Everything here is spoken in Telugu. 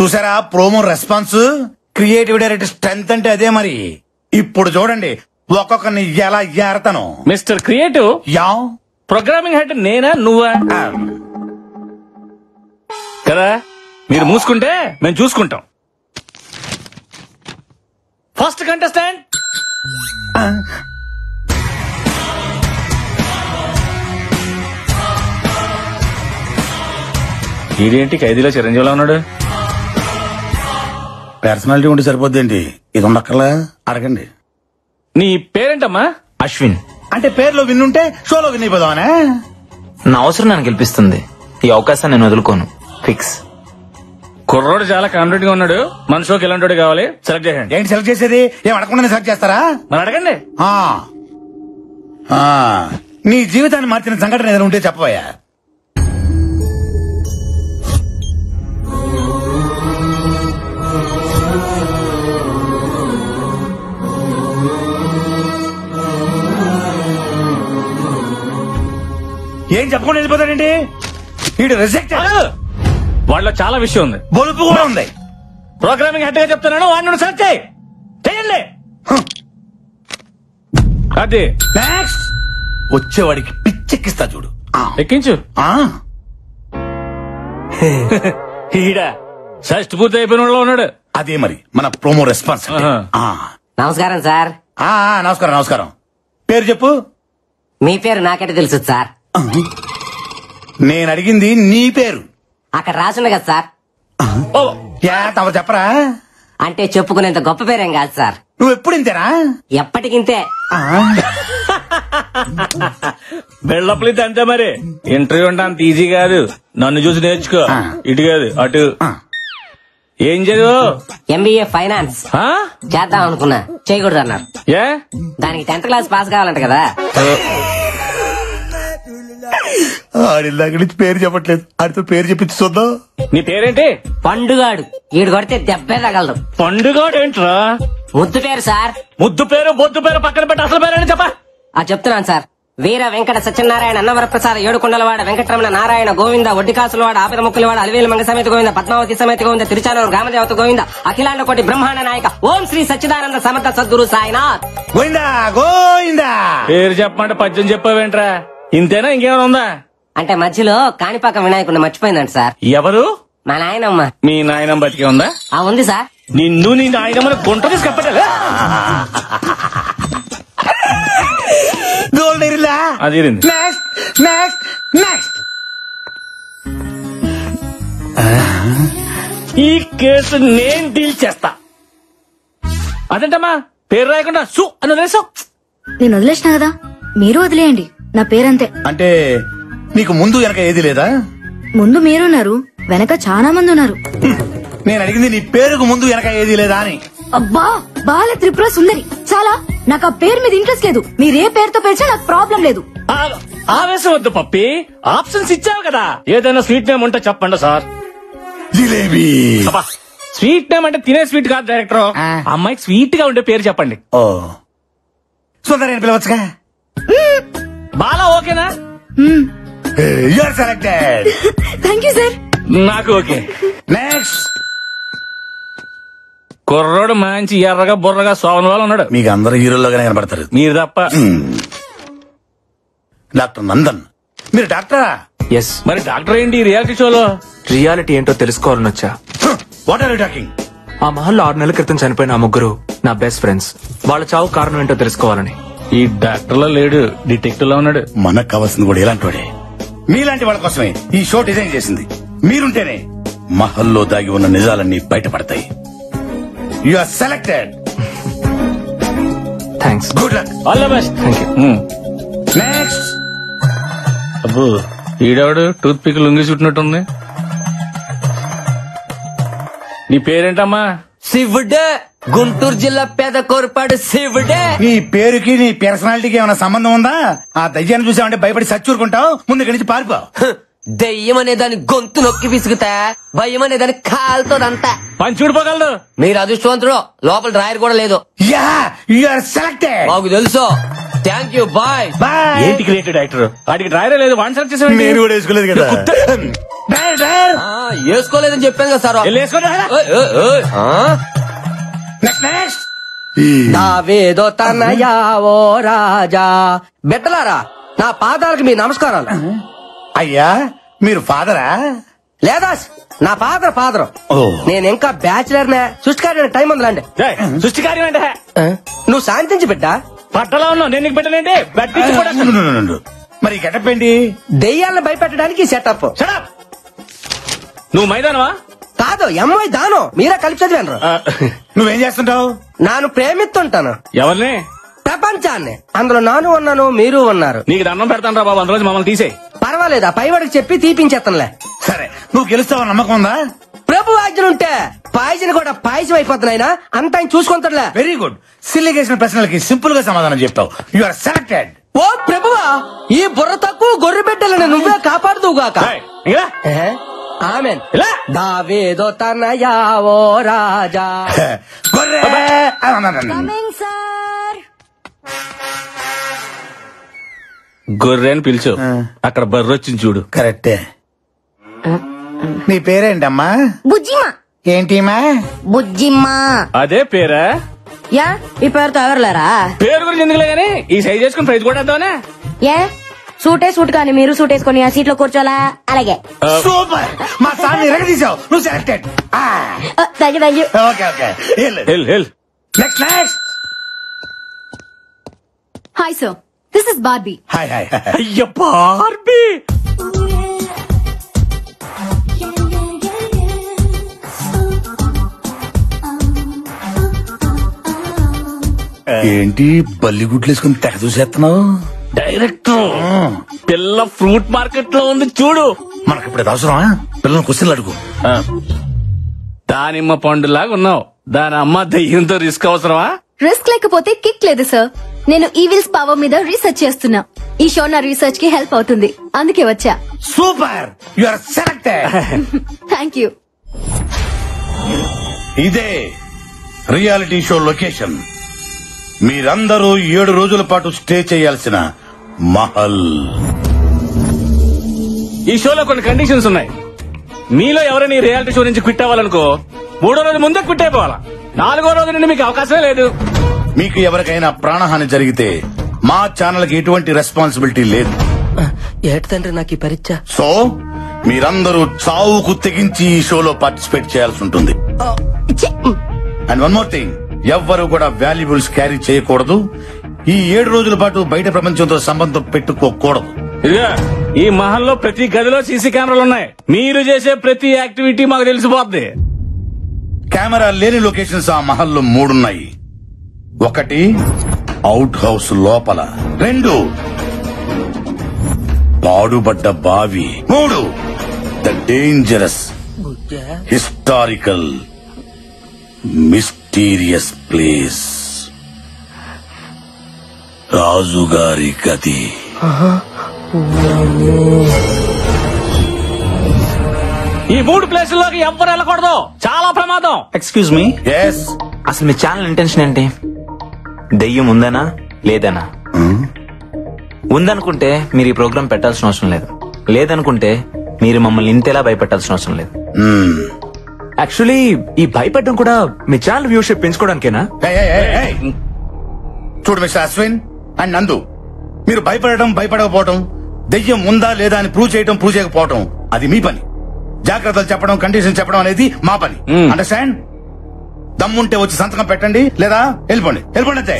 చూసారా promo response? Creative director strength అంటే అదే మరి. ఇప్పుడు చూడండి ఒక్కొక్కరిని ఎలా ఏరతాను. మిస్టర్ క్రియేటివ్, యా ప్రోగ్రామింగ్ హెడ్ నేనా నువ్వా? కదా, మీరు మూసుకుంటే మేము చూసుకుంటాం. ఫస్ట్ కంటెస్టెంట్ ఇదేంటి ఖైదీలో చిరంజీవిలో ఉన్నాడు? పర్సనాలిటీ ఉంటే సరిపోద్దేంటి, ఇది ఉండక్కర్లా? అడగండి. నీ పేరేంటమ్మా? అశ్విన్. అంటే పేర్లో విన్నుంటే షోలో విన్ అయిపోదామనే. నా అవసరం నన్ను గెలిపిస్తుంది. ఈ అవకాశాన్ని నేను వదులుకోను. ఫిక్స్. కుర్రోడు చాలా కాన్ఫిడెంట్ గా ఉన్నాడు. మన షోకి ఎలాంటి కావాలి సెలెక్ట్ చేయండి. ఏంటి సెలెక్ట్ చేసేది? ఏం అడగకుండా సెలెక్ట్ చేస్తారా? మరి అడగండి. నీ జీవితాన్ని మార్చిన సంఘటన ఏదైనా ఉంటే చెప్పబోయా. ఏం చెప్పకుండా వెళ్ళిపోతాడండి వీడు? రిజెక్ట్. వాళ్ళలో చాలా విషయం ఉంది, బొలుపు కూడా ఉంది. ప్రోగ్రామింగ్ హెడ్ గా చెప్తున్నాను, వాడిని సెలెక్ట్ చేయండి. అది నెక్స్ట్ వచ్చేవాడికి పిచ్చెక్కిస్తా చూడు. ఎక్కించు. ఈడ షష్ట్ పూర్తి అయిపోయిన ఉన్నాడు. అదే మరి మన ప్రోమో రెస్పాన్స్. నమస్కారం సార్. నమస్కారం నమస్కారం. పేరు చెప్పు. మీ పేరు నాకంటే తెలుసు సార్. నేను అడిగింది నీ పేరు. అక్కడ రాసుంది కదా సార్. తమరు చెప్పరా? అంటే చెప్పుకునేంత గొప్ప పేరేం కాదు సార్. నువ్వు ఎప్పుడు ఇంతేనా? ఎప్పటికింతే. బెళ్ళప్పలితే అంతే మరి. ఇంటర్వ్యూ అంటే అంత ఈజీ కాదు. నన్ను చూసి నేర్చుకో. ఇటు కాదు అటు. ఏం చదువు? ఎంబీఏ ఫైనాన్స్ చేద్దాం అనుకున్నా, చేయకూడదు అన్నారు. ఏ? దానికి 10th క్లాస్ పాస్ కావాలంట కదా. ఆడిల్లాక నుంచి పేరు చెప్పట్లేదు, ఆడితో పేరు చెప్పించి చూద్దాం. నీ పేరేంటి? పండుగాడు. ఈడు కొడితే దెబ్బే తగలదు. పండుగాడు ఏంట్రా? ముద్దు పేరు సార్. ముద్దు పేరు బొద్దు పేరు పక్కన పెట్టి అసలు పేరు చెప్పా. చెప్తున్నాను సార్. వీర వెంకట సత్యనారాయణ అన్నవరప్రసాద ఏడుకొండలవాడ వెంకటరమణ నారాయణ గోవింద ఒడ్డికాసులవాడ ఆపద ముక్కులవాడ అలివేలు మంగ సమేత గోవింద పద్మావతి సమేత గోవింద తిరుచానూరు గ్రామదేవత గోవింద అఖిలాండ కోటి బ్రహ్మాండ నాయక ఓం శ్రీ సచ్చిదానంద సమర్థ సద్గురు సాయినాథ్ గోవిందా గోవిందా. పేరు చెప్పమంటే పద్యం చెప్పావేంట్రా? ఇంతేనా ఇంకేమైనా ఉందా? అంటే మధ్యలో కాణిపాక వినాయకుడిని మర్చిపోయిందంట సార్. ఎవరు? మా నాయనమ్మ. మీ నాయనమ్మ బతికే ఉందా? ఉంది సార్. నిన్ను నీ నాయనమ్మని గుంట తీసి కప్పటలే. అది ఈ కేసు నేను డీల్ చేస్తా. అదేంటమ్మా పేరు రాయకుండా సు అని వదిలేసావు? నేను వదిలేసిన కదా, మీరు వదిలేయండి. నా పేరంతే. అంటే నీకు ముందు వెనక ఏది లేదా? ముందు మీరున్నారు, వెనక చాలా మంది ఉన్నారు. నేను అడిగింది నీ పేరుకు ముందు వెనక ఏది లేదా అని. అబ్బా బాల త్రిపుర సుందరి. చాలా, నాకు ఆ పేరు మీద ఇంట్రెస్ట్ లేదు. మీరే పేరుతో పిలిచా నాకు ప్రాబ్లం లేదు. ఆవేశం వద్దు పప్పి, ఆప్షన్స్ ఇచ్చావు కదా. ఏదైనా స్వీట్ నేమ్ ఉంటే చెప్పండి సార్. జిలేబీ. స్వీట్ నేమ్ అంటే తినే స్వీట్ కాదు డైరెక్టర్. అమ్మాయికి స్వీట్ గా ఉండే పేరు చెప్పండి. సుందరి అని పిలవచ్చుగా. బాలా ఓకేనా? You are selected. Thank you sir. నాకు ఓకే. నెక్స్ట్ కుర్రోడు మంచి ఎర్రగా బుర్రగా సోవన వాళ్ళు ఉన్నాడు. మీకు అందరు హీరోల్లోగానే కనబడతారు, మీరు తప్ప. డాక్టర్ నందన్. మీరు డాక్టరా? ఎస్. మరి డాక్టర్ ఏంటి రియాలిటీ షోలో? రియాలిటీ ఏంటో తెలుసుకోవాలని వచ్చా. What are you talking? ఆ మహల్లో 6 నెలల క్రితం చనిపోయిన ఆ ముగ్గురు నా బెస్ట్ ఫ్రెండ్స్. వాళ్ళ చావు కారణం ఏంటో తెలుసుకోవాలని. ఈ డాక్టర్ లో లేడు, డిటెక్టివ్ లో ఉన్నాడు. మనకు కావాల్సింది కూడా ఇలాంటి వాడే. మీలాంటి వాళ్ళ కోసమే ఈ షో డిజైన్ చేసింది. మీరుంటేనే మహల్లో దాగి ఉన్న నిజాలన్నీ బయటపడతాయి. You are selected. Thanks. Good luck. All the best. Thank you. Next. అబ్బో ఈడవాడు టూత్ పిక్ లొంగి చుట్టినట్టుంది. నీ పేరేంటమ్మా? శివుడే. గుంటూరు జిల్లా పేద కోరపాడు శివుడే. నీ పేరుకి నీ పర్సనాలిటీకి ఏమైనా సంబంధం ఉందా? ఆ దయ్యాన్ని చూసావంటే భయపడి సచ్చూరుకుంటావు. ముందు ఇక్కడి నుంచి పారిపో. దెయ్యం అనే దాని గొంతు నొక్కి విసుగుతా, భయం అనే దాని కాలుతోదంతా. పని చూడిపోగలడు. మీరు అదృష్టవంతుడు. లోపల డ్రాయర్ కూడా లేదు. Yeah you are selected. మాకు తెలుసు. Thank you. బాయ్. బాయ్. ఏంటి క్రియేటివ్ డైరెక్టర్? వాడికి డ్రైవర్ లేదు, వన్ సెలెక్ట్ చేసాడు. నేను కూడా వేసుకోలేదు కదా. వేసుకోలేదని చెప్పాను కదా సార్. వెళ్ళి వేసుకోండి రా. నెక్స్ట్ దావేదో తనయా ఓ రాజా. బిడ్డలారా, నా పాదాలకు మీ నమస్కారాలు. అయ్యా మీరు ఫాదరా? లేదా నా ఫాదర్. ఓ. నేను ఇంకా బ్యాచిలర్ నే. సృష్టికారి టైం ఉందిలాండి. ఏయ్, సృష్టి కార్యం అంటే నువ్వు శాంతించి బిడ్డ. పట్టలో ఉన్నావు, నేను నీకు పెట్టలేంటి? బట్టి కూడా మరి గెటప్ ఏంటి? దెయ్యాలను భయపెట్టడానికి సెటప్. Shut up. నువ్వు మైదానవా? కాదు, ఎంఐ దానం. మీరే కలిపి చదివాను. నువ్వేం చేస్తుంటావు? నాను ప్రేమిస్తుంటాను ఎవరిని? ప్రపంచాన్ని. అందులో నాను ఉన్నాను, మీరు ఉన్నారు. నీకు దండం పెడతాను రా బాబు, అందులో మమ్మల్ని తీసేయి. పర్వాలేదా, పైవాడికి చెప్పి తీపించేస్తానులే. సరే, నువ్వు గెలుస్తావని నమ్మకం ఉందా? ప్రభు ఆజ్ఞలుంటే పాయసం కూడా పాయసం అయిపోతున్నాయినా అంత ఆయన చూసుకుంటాడులే. Very good. సిల్లిగేసిన ప్రశ్నలకి సింపుల్ గా సమాధానం చెప్తావు. You are selected. ఓ ప్రభువా, ఈ బుర్ర తక్కువ గొర్రె బిడ్డలను నువ్వే కాపాడుదువుగాక. ఏయ్, ఇంకా రా. ఆమెన్. ఇలా. దావేదో తనయా ఓ రాజా. గొర్రె. Coming sir. గొర్రె అని పిలిచు. అక్కడ బర్రె వచ్చింది చూడు. కరెక్టే. నీ పేరేంటమ్మా? బుజ్జిమా. ఏంటిమా? బుజ్జిమా. అదే పేరా? యా, ఈ పేరుతో ఎవరులేరా? పేరు గురించి ఎందుకులే గానీ ఈ సైజ్ చేసుకుని ప్రైజ్ కూడా వేద్దామనే. ఏ సూట్ కానీ మీరు సూట్ వేసుకొని ఆ సీట్ లో కూర్చోలా? అలాగే. సూపర్. మా సార్ ఎరగదీసావు. నువ్వు selected. Thank you. Okay okay. Hell next. Hi sir, this is Barbie. Hi hi. అయ్య బార్బీ. ఏంటి బల్లిగుడ్లు వేసుకుని తెగ చూసేస్తున్నావు? డైరెక్టర్ పిల్ల ఫ్రూట్ మార్కెట్ లో ఉంది చూడు. మనకి ఇప్పుడు అవసరమా? పిల్లలు క్వశ్చన్లు అడుగు. దానిమ్మ పండులాగా ఉన్నావు. దాని అమ్మ దయ్యంతో రిస్క్ అవసరమా? రిస్క్ లేకపోతే కిక్ లేదు సార్. నేను ఈవిల్స్ పవర్ మీద రీసెర్చ్ చేస్తున్నా. ఈ షో నా రీసెర్చ్ కి హెల్ప్ అవుతుంది, అందుకే వచ్చా. Super. You are selected. Thank you. ఇదే రియాలిటీ షో లొకేషన్. మీరందరూ 7 రోజుల పాటు స్టే చేయాల్సిన మహల్. ఈ షోలో కొన్ని కండిషన్స్ ఉన్నాయి. మీలో ఎవరైనా ఈ రియాలిటీ షో నుంచి క్విట్ అవ్వాలనుకో 3వ రోజు ముందే క్విట్ అయిపోవాలా. 4వ రోజు నుండి మీకు అవకాశమే లేదు. మీకు ఎవరికైనా ప్రాణహాని జరిగితే మా ఛానల్ కి ఎటువంటి రెస్పాన్సిబిలిటీ లేదు. ఏటి తండ్రి నాకు ఈ పరీక్ష. సో మీరందరూ చావుకు తెగించి ఈ షోలో పార్టిసిపేట్ చేయాల్సి ఉంటుంది. అండ్ వన్ మోర్ థింగ్, ఎవ్వరూ కూడా వాల్యుబుల్స్ క్యారీ చేయకూడదు. ఈ 7 రోజుల పాటు బయట ప్రపంచంతో సంబంధం పెట్టుకోకూడదు. ఇదిగా ఈ మహల్లో ప్రతి గదిలో సీసీ కెమెరాలు ఉన్నాయి. మీరు చేసే ప్రతి యాక్టివిటీ మాకు తెలిసిపోద్ది. కెమెరా లేని లొకేషన్స్ ఆ మహల్లో 3 ఉన్నాయి. 1 అవుట్ హౌస్ లోపల, 2 పాడుబడ్డ బావి, 3 the dangerous historical mysterious place, రాజుగారి గది. ఈ 3 ప్లేసుల్లోకి ఎవ్వరు వెళ్ళకూడదు, చాలా ప్రమాదం. Excuse me, yes. అసలు మీ ఛానల్ ఇంటెన్షన్ ఏంటి? దెయ్యం ఉందనా లేదనా? ఉందనుకుంటే మీరు ఈ ప్రోగ్రామ్ పెట్టాల్సిన అవసరం లేదు. లేదనుకుంటే మీరు మమ్మల్ని ఇంతేలా భయపెట్టాల్సిన అవసరం లేదు. యాక్చువల్లీ ఈ భయపెట్టడం కూడా మీ ఛానల్ వ్యూషిప్ పెంచుకోవడానికేనా? చూడు మిస్టర్ అశ్విన్ అండ్ నందు, మీరు భయపడకపోవటం, దెయ్యం ఉందా లేదా అని ప్రూవ్ చేయకపోవటం అది మీ పని. జాగ్రత్తలు చెప్పడం, కండిషన్ చెప్పడం అనేది మా పని. అండర్స్టాండ్? దమ్ముంటే వచ్చి సంతకం పెట్టండి, లేదా వెళ్ళిపోండి అంతే.